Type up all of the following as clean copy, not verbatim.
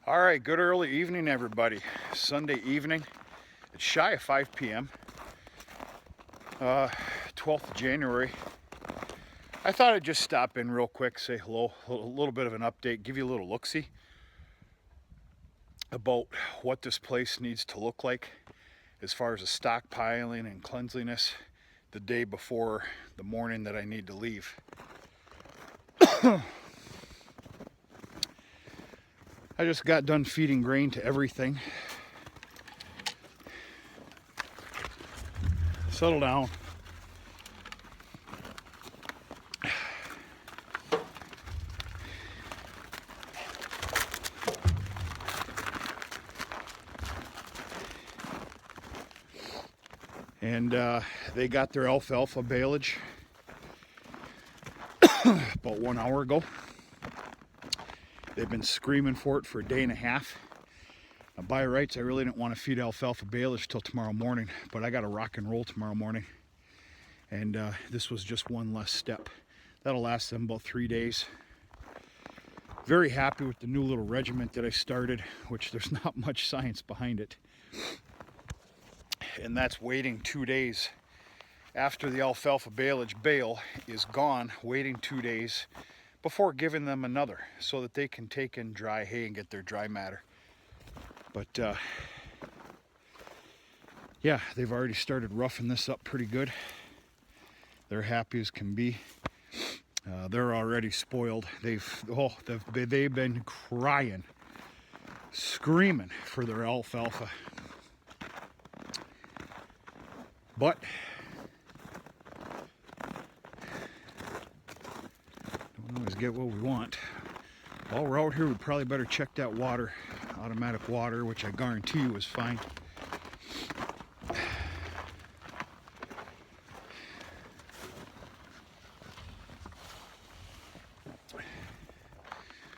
All right, good early evening, everybody. Sunday evening. It's shy of 5 p.m. 12th of January. I thought I'd just stop in real quick, say hello, a little bit of an update, give you a little look-see about what this place needs to look like as far as the stockpiling and cleanliness the day before the morning that I need to leave. I just got done feeding grain to everything. Settle down. And they got their alfalfa baleage about 1 hour ago. They've been screaming for it for a day and a half. Now, by rights, I really didn't want to feed alfalfa baleage till tomorrow morning, but I got to rock and roll tomorrow morning. And this was just one less step. That'll last them about 3 days. Very happy with the new little regiment that I started, which there's not much science behind it. And that's waiting 2 days after the alfalfa baleage bale is gone, waiting 2 days before giving them another so that they can take in dry hay and get their dry matter. But yeah, they've already started roughing this up pretty good. They're happy as can be. They're already spoiled. They've been crying, screaming for their alfalfa. But don't always get what we want. While we're out here, we probably better check that water, automatic water, which I guarantee you is fine.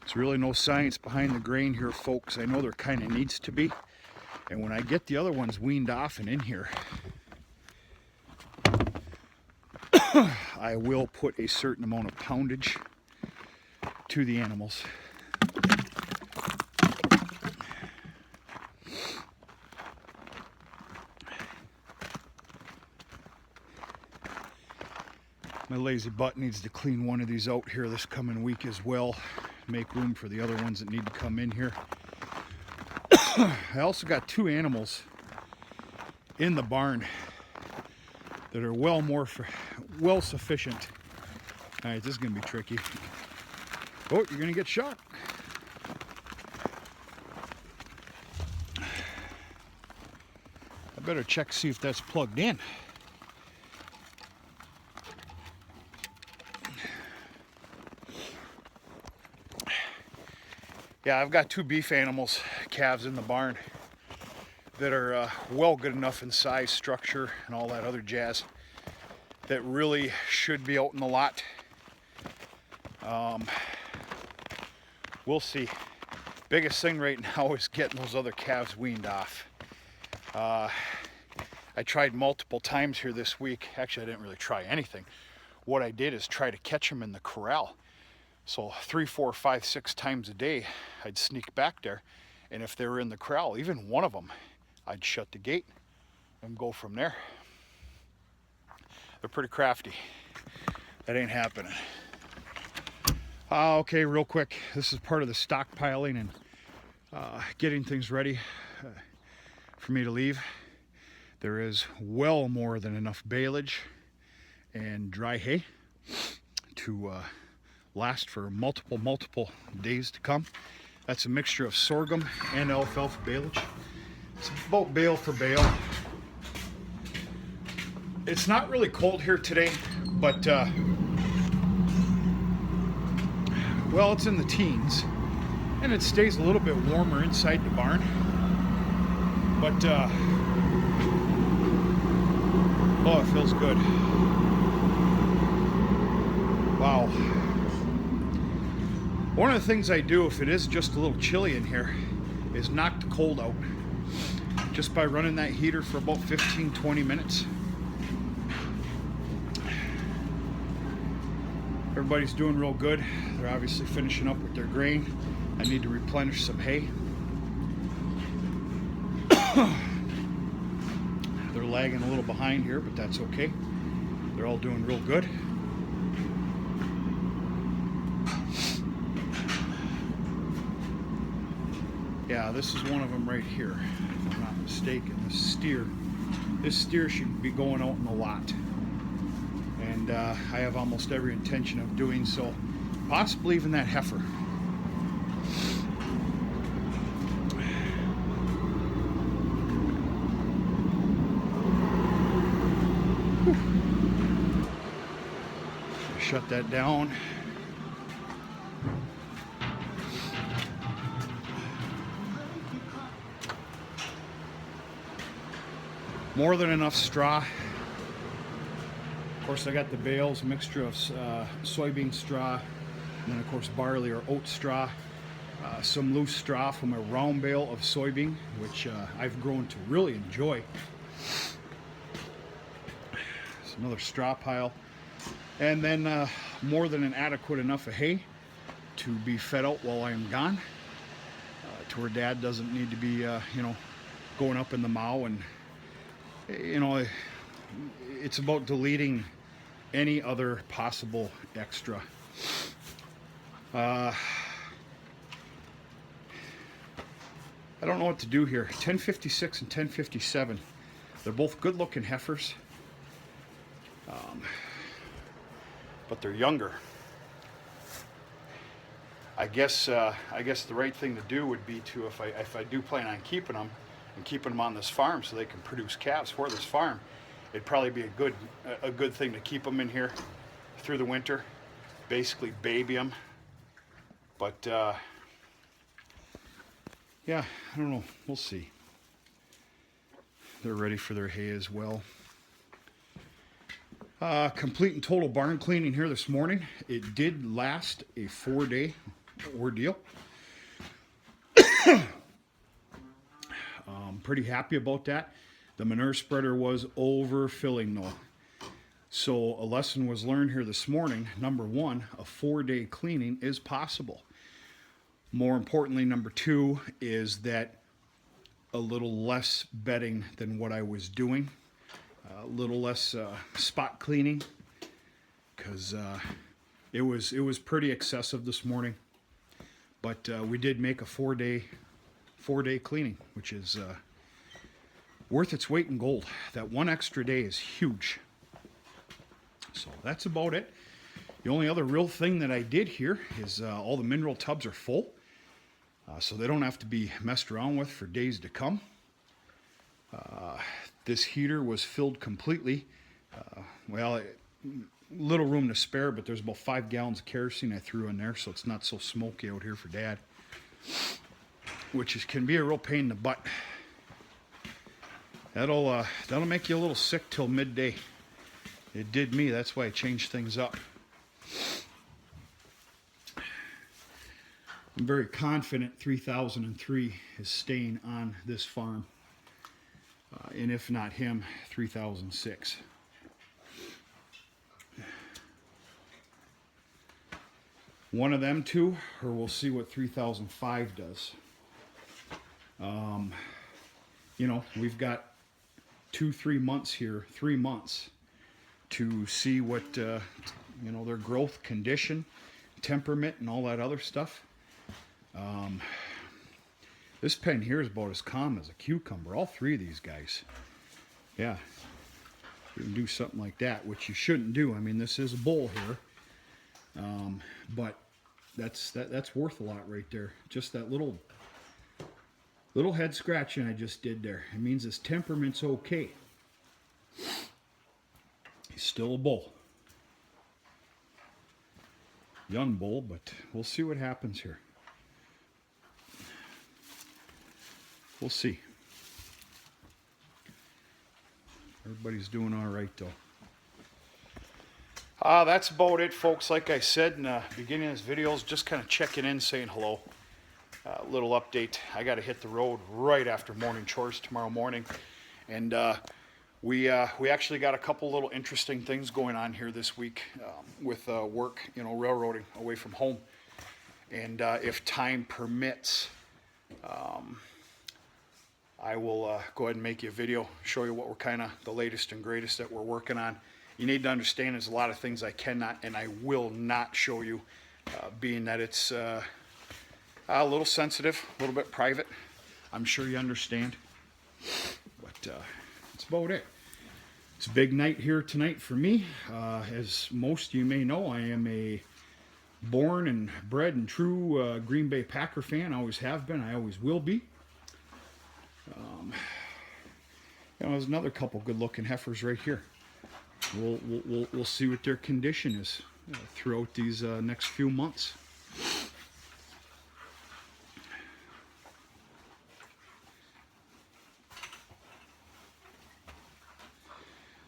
There's really no science behind the grain here, folks. I know there kind of needs to be. And when I get the other ones weaned off and in here, I will put a certain amount of poundage to the animals. My lazy butt needs to clean one of these out here this coming week as well. Make room for the other ones that need to come in here. I also got 2 animals in the barn that are well sufficient. All right, this is gonna be tricky. Oh, you're gonna get shot. I better check, see if that's plugged in. Yeah, I've got 2 beef animals, calves in the barn that are well good enough in size, structure, and all that other jazz that really should be out in the lot. We'll see. Biggest thing right now is getting those other calves weaned off. I tried multiple times here this week. Actually, I didn't really try anything. What I did is try to catch them in the corral. So 3, 4, 5, 6 times a day, I'd sneak back there. And if they were in the corral, even one of them, I'd shut the gate and go from there. They're pretty crafty. That ain't happening. Okay, real quick. This is part of the stockpiling and getting things ready for me to leave. There is well more than enough baleage and dry hay to last for multiple days to come. That's a mixture of sorghum and alfalfa baleage. It's about bale for bale. It's not really cold here today, but well, it's in the teens, and it stays a little bit warmer inside the barn. But oh, it feels good. Wow. One of the things I do, if it is just a little chilly in here, is knock the cold out just by running that heater for about 15-20 minutes. Everybody's doing real good. They're obviously finishing up with their grain. I need to replenish some hay. They're lagging a little behind here, but that's okay. They're all doing real good. Yeah, this is one of them right here, if I'm not mistaken. This steer should be going out in the lot. And I have almost every intention of doing so. Possibly even that heifer. Shut that down. More than enough straw. Of course, I got the bales, a mixture of soybean straw, and then of course barley or oat straw. Some loose straw from a round bale of soybean, which I've grown to really enjoy. It's another straw pile. And then more than an adequate enough of hay to be fed out while I am gone, to where Dad doesn't need to be, going up in the mow. And, it's about deleting any other possible extra. I don't know what to do here. 1056 and 1057. They're both good-looking heifers. But they're younger. I guess the right thing to do would be to, if I do plan on keeping them and keeping them on this farm so they can produce calves for this farm, it'd probably be a good thing to keep them in here through the winter, basically baby them. But yeah, I don't know. We'll see. They're ready for their hay as well. Complete and total barn cleaning here this morning. It did last a 4-day ordeal. Pretty happy about that. The manure spreader was overfilling though. So a lesson was learned here this morning. Number one, a 4-day cleaning is possible. More importantly, number two is that a little less bedding than what I was doing. A little less spot cleaning, because it was pretty excessive this morning. But we did make a 4-day cleaning, which is worth its weight in gold. That one extra day is huge. So that's about it. The only other real thing that I did here is all the mineral tubs are full, so they don't have to be messed around with for days to come. This heater was filled completely. Little room to spare, but there's about 5 gallons of kerosene I threw in there, so it's not so smoky out here for Dad, which can be a real pain in the butt. That'll make you a little sick till midday. It did me. That's why I changed things up. I'm very confident 3003 is staying on this farm. And if not him, 3006. One of them two, or we'll see what 3005 does. We've got 2-3 months here, 3 months to see what, their growth, condition, temperament, and all that other stuff. This pen here is about as calm as a cucumber. All 3 of these guys. Yeah. You can do something like that, which you shouldn't do. I mean, this is a bull here. But that's worth a lot right there. Just that little head scratching I just did there. It means his temperament's okay. He's still a bull. Young bull, but we'll see what happens here. We'll see. Everybody's doing all right, though. That's about it, folks. Like I said in the beginning of this video, just kind of checking in, saying hello. Little update. I got to hit the road right after morning chores tomorrow morning. And we actually got a couple little interesting things going on here this week with work, railroading away from home. And if time permits, I will go ahead and make you a video, show you what we're kind of the latest and greatest that we're working on. You need to understand there's a lot of things I cannot and I will not show you, being that it's a little sensitive, a little bit private. I'm sure you understand, but that's about it. It's a big night here tonight for me. As most of you may know, I am a born and bred and true Green Bay Packer fan. I always have been. I always will be. There's another couple good-looking heifers right here. We'll see what their condition is throughout these next few months.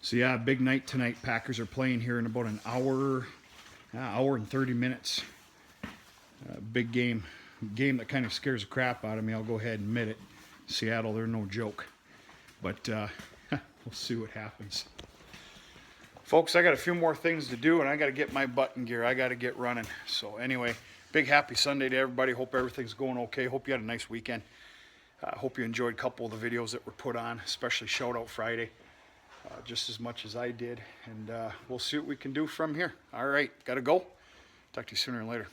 So yeah, big night tonight. Packers are playing here in about an hour and 30 minutes. Big game that kind of scares the crap out of me. I'll go ahead and admit it. Seattle, they're no joke. But we'll see what happens. Folks, I got a few more things to do, and I got to get my butt in gear. I got to get running. So anyway, big happy Sunday to everybody. Hope everything's going okay. Hope you had a nice weekend. Hope you enjoyed a couple of the videos that were put on, especially Shout Out Friday, just as much as I did. And we'll see what we can do from here. All right, got to go. Talk to you sooner or later.